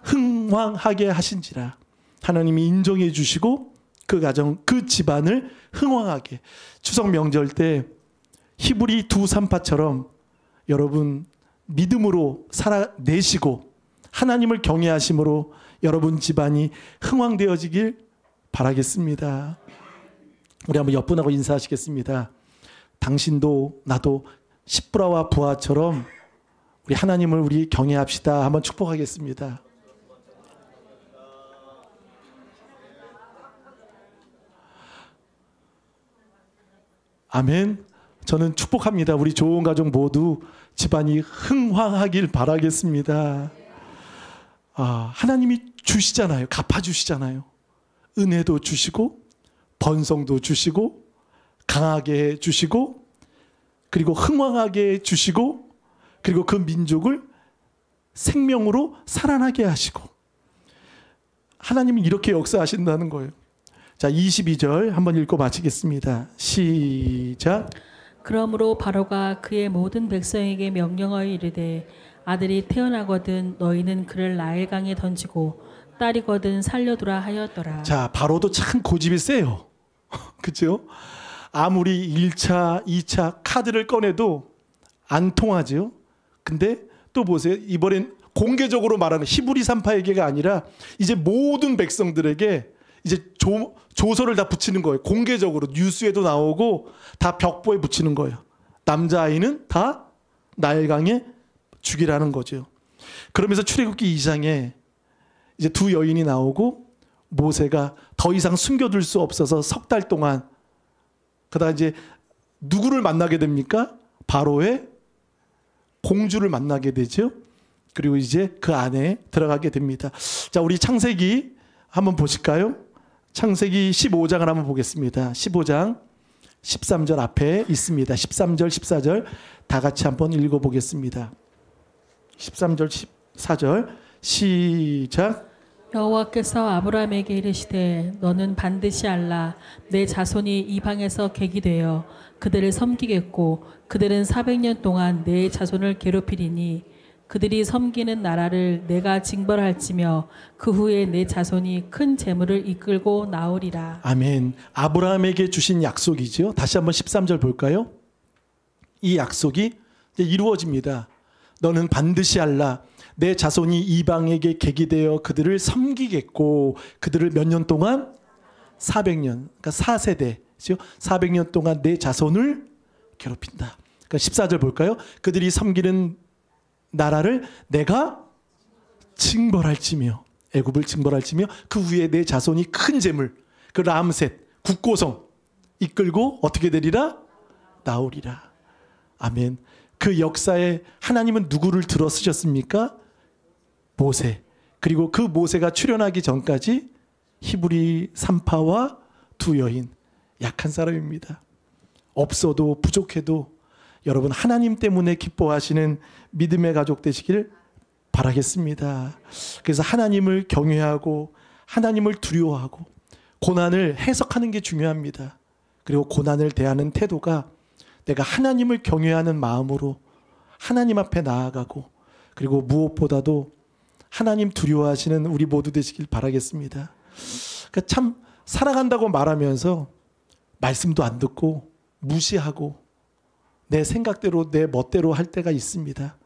흥왕하게 하신지라. 하나님이 인정해 주시고 그 가정, 그 집안을 흥왕하게. 추석 명절 때 히브리 두 산파처럼 여러분 믿음으로 살아내시고 하나님을 경외하심으로 여러분 집안이 흥왕되어지길 바라겠습니다. 우리 한번 옆 분하고 인사하시겠습니다. 당신도 나도 십부라와 부하처럼 우리 하나님을 우리 경외합시다. 한번 축복하겠습니다. 아멘. 저는 축복합니다. 우리 좋은 가족 모두 집안이 흥황하길 바라겠습니다. 하나님이 주시잖아요. 갚아주시잖아요. 은혜도 주시고 번성도 주시고 강하게 해주시고 그리고 흥왕하게 해주시고 그리고 그 민족을 생명으로 살아나게 하시고 하나님은 이렇게 역사하신다는 거예요. 자, 22절 한번 읽고 마치겠습니다. 시작. 그러므로 바로가 그의 모든 백성에게 명령하여 이르되 아들이 태어나거든 너희는 그를 나일강에 던지고 딸이거든 살려두라 하였더라. 자, 바로도 참 고집이 세요. 그렇죠? 아무리 1차, 2차 카드를 꺼내도 안 통하죠. 근데 또 보세요. 이번엔 공개적으로 말하는 히브리 산파에게가 아니라 이제 모든 백성들에게 이제 조서를 다 붙이는 거예요. 공개적으로 뉴스에도 나오고 다 벽보에 붙이는 거예요. 남자아이는 다 나일강에 죽이라는 거죠. 그러면서 출애굽기 2장에 이제 두 여인이 나오고 모세가 더 이상 숨겨둘 수 없어서 석 달 동안 그러다 이제 누구를 만나게 됩니까? 바로의 공주를 만나게 되죠. 그리고 이제 그 안에 들어가게 됩니다. 자, 우리 창세기 한번 보실까요? 창세기 15장을 한번 보겠습니다. 15장 13절 앞에 있습니다. 13절, 14절 다 같이 한번 읽어보겠습니다. 13절, 14절 시작. 여호와께서 아브라함에게 이르시되 너는 반드시 알라 내 자손이 이방에서 객이 되어 그들을 섬기겠고 그들은 400년 동안 내 자손을 괴롭히리니 그들이 섬기는 나라를 내가 징벌할지며 그 후에 내 자손이 큰 재물을 이끌고 나오리라. 아멘. 아브라함에게 주신 약속이죠. 다시 한번 13절 볼까요? 이 약속이 이제 이루어집니다. 너는 반드시 알라 내 자손이 이방에게 객이 되어 그들을 섬기겠고 그들을 몇 년 동안? 400년. 그러니까 4세대죠. 400년 동안 내 자손을 괴롭힌다. 그러니까 14절 볼까요? 그들이 섬기는 나라를 내가 징벌할지며 애굽을 징벌할지며 그 후에 내 자손이 큰 재물 그 람셋 국고성 이끌고 어떻게 되리라? 나오리라. 아멘. 그 역사에 하나님은 누구를 들어 쓰셨습니까? 모세. 그리고 그 모세가 출현하기 전까지 히브리 산파와 두 여인 약한 사람입니다. 없어도 부족해도 여러분 하나님 때문에 기뻐하시는 믿음의 가족 되시길 바라겠습니다. 그래서 하나님을 경외하고 하나님을 두려워하고 고난을 해석하는 게 중요합니다. 그리고 고난을 대하는 태도가 내가 하나님을 경외하는 마음으로 하나님 앞에 나아가고 그리고 무엇보다도 하나님 두려워하시는 우리 모두 되시길 바라겠습니다. 그러니까 참 살아간다고 말하면서 말씀도 안 듣고 무시하고 내 생각대로 내 멋대로 할 때가 있습니다.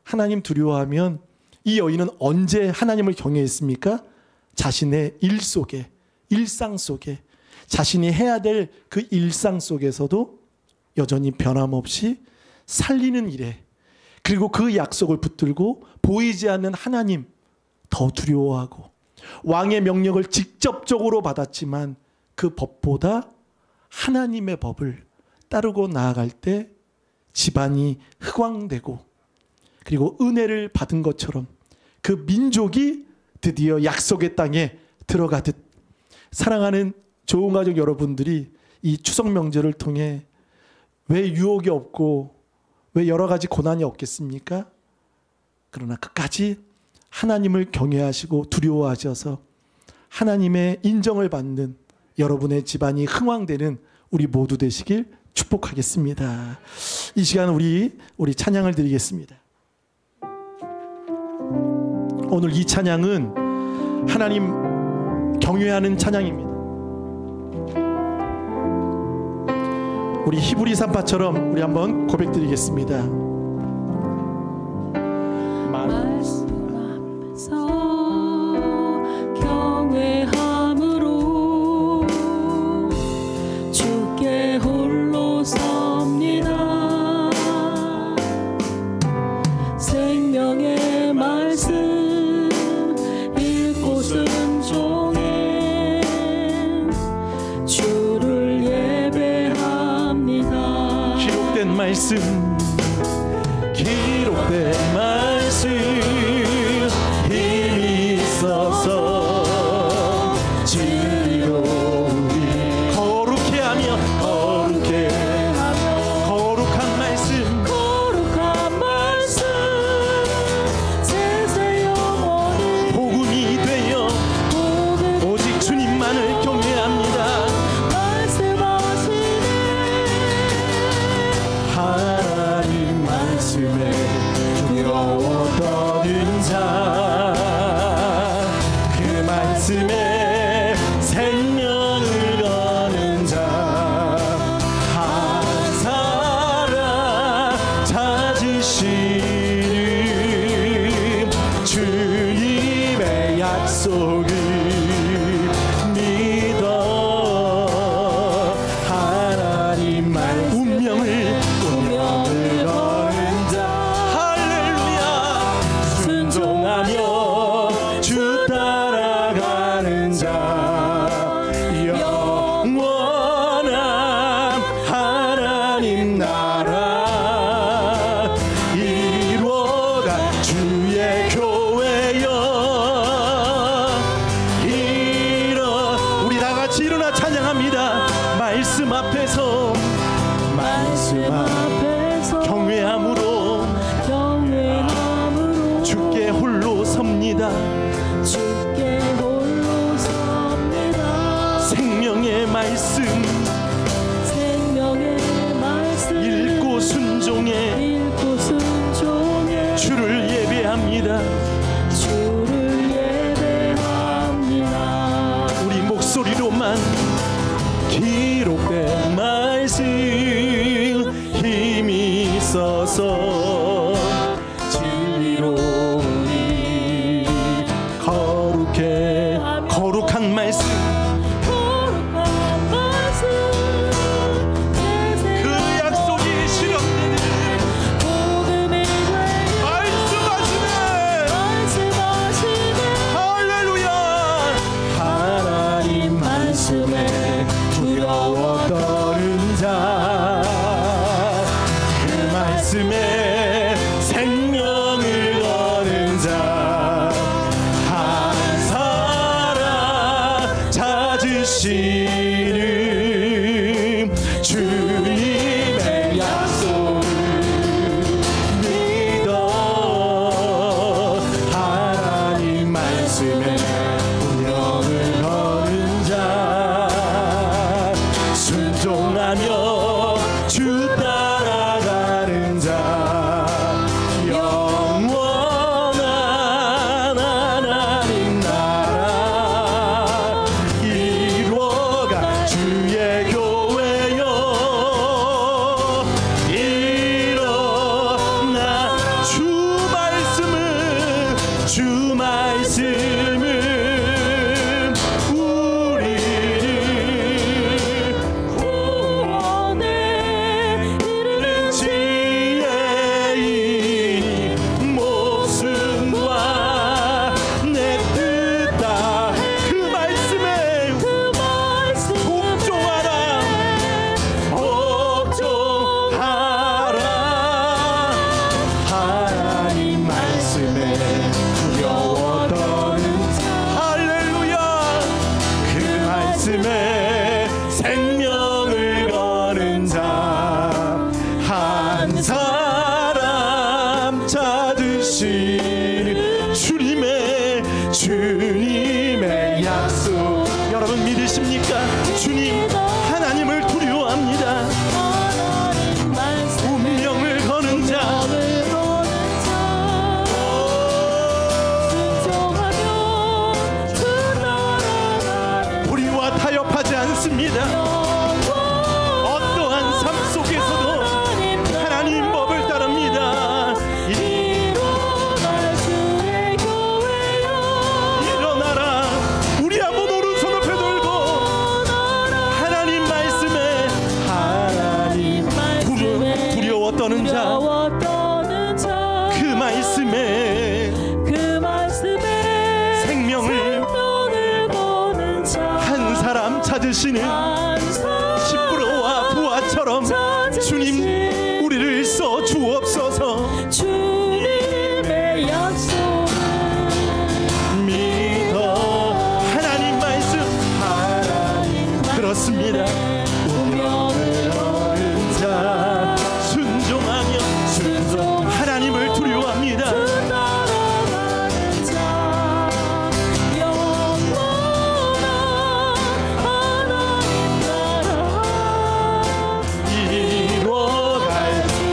하나님 두려워하면 이 여인은 언제 하나님을 경외했습니까? 자신의 일 속에 일상 속에 자신이 해야 될 그 일상 속에서도 여전히 변함없이 살리는 일에 그리고 그 약속을 붙들고 보이지 않는 하나님 더 두려워하고 왕의 명령을 직접적으로 받았지만 그 법보다 하나님의 법을 따르고 나아갈 때 집안이 흑왕되고 그리고 은혜를 받은 것처럼 그 민족이 드디어 약속의 땅에 들어가듯 사랑하는 좋은 가족 여러분들이 이 추석 명절을 통해 왜 유혹이 없고 왜 여러 가지 고난이 없겠습니까? 그러나 끝까지 하나님을 경외하시고 두려워하셔서 하나님의 인정을 받는 여러분의 집안이 흥왕되는 우리 모두 되시길 축복하겠습니다. 이 시간 우리 찬양을 드리겠습니다. 오늘 이 찬양은 하나님 경외하는 찬양입니다. 우리 히브리 산파처럼 우리 한번 고백드리겠습니다. 말씀 앞에서 경외함으로 주께 홀로 섭니다. 생명의 말씀 읽고 순종해 주를 예배합니다. 기록된 말씀 기록된 말씀 힘이 같이 일어나 찬양합니다. 말씀 앞에서 경외함으로 주께 홀로 섭니다. 생명의 말씀 읽고 순종해 주를 예배합니다. 우리 목소리로만 기록된 말씀 힘이 있어서 진리로 우리 거룩한 말씀 그 약속이 실현되는 말씀하시네. 할렐루야. 하나님 말씀에 두려워 떠는 자 그 말씀에 생명을 거는 자 한 사람 찾으시는 주님의 약속을 믿어 하나님 말씀에 운명을 거는 자 순종하며 주 따라가는 자 영원한 하나님 나라 이루어가 주의 교회여 일어나 주 말씀은 우리를 구원해 이르는 지혜이니 목숨과 내 뜻 다 그 말씀에 복종하라 하나님 말씀에 두려워 떠는 자 할렐루야. 그 말씀에 생명을 거는 자 한 사람 찾으시는 주님의 약속 여러분 믿으십니까? 주님 하나님을 두려워합니다. 운명을 거는 자 우리와 타협하지 않습니다. 어떠한 삶 속에서도 하나님 법을 따릅니다. 일어나라. 우리 한번 오른손을 펴들고 하나님 말씀에 두려워 떠는 자 그 말씀에 생명을 한 사람 찾으시는 시므로와 부하처럼 주님 우리를 써 주옵소서. 주님의 약속을 믿어 하나님 말씀 그렇습니다. 운명을 얻은 자 순종하며 하나님을 두려워합니다.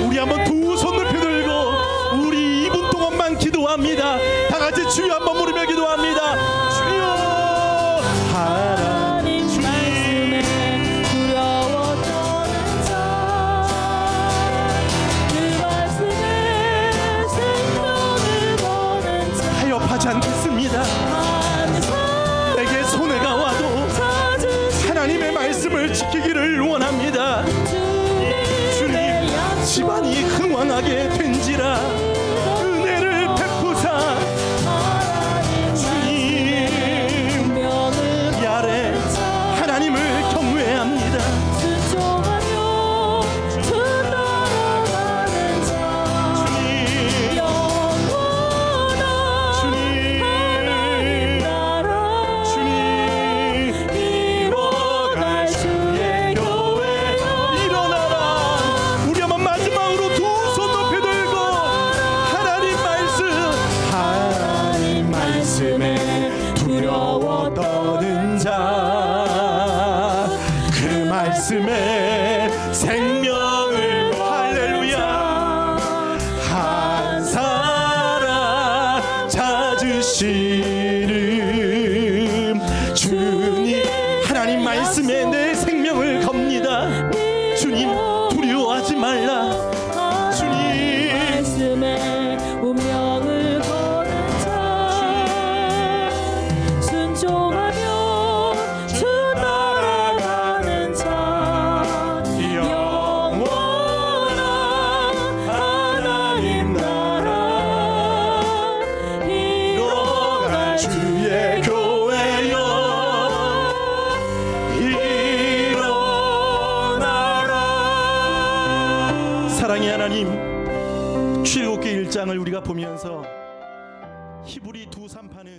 우리 한번 두 손 높이 들고 우리 2분 동안만 기도합니다. 다 같이 주여 한번 부르며 기도합니다. 주여 하나님 말씀에 두려워 떠는 자 그 말씀에 생명을 거는 자 타협하지 않겠습니다. 내게 손해가 와도 하나님의 말씀을 지키기를 원합니다. 주님 집안이 흥왕하게 된지라 은혜를 베푸사 주님 야래 하나님을 경외합니다. 주님 말씀에 생명을 할렐루야 한 사람 찾으시는 주님 하나님 말씀에 내 생명을 겁니다. 주님 두려워하지 말라. 주님 말씀에 운명을 거는 자 순종하며 주 따라가는 자 영원한 하나님 나라 일어날 주의 교회여 일어나라. 사랑의 하나님, 출애굽기 1장을 우리가 보면서 히브리 2:3파는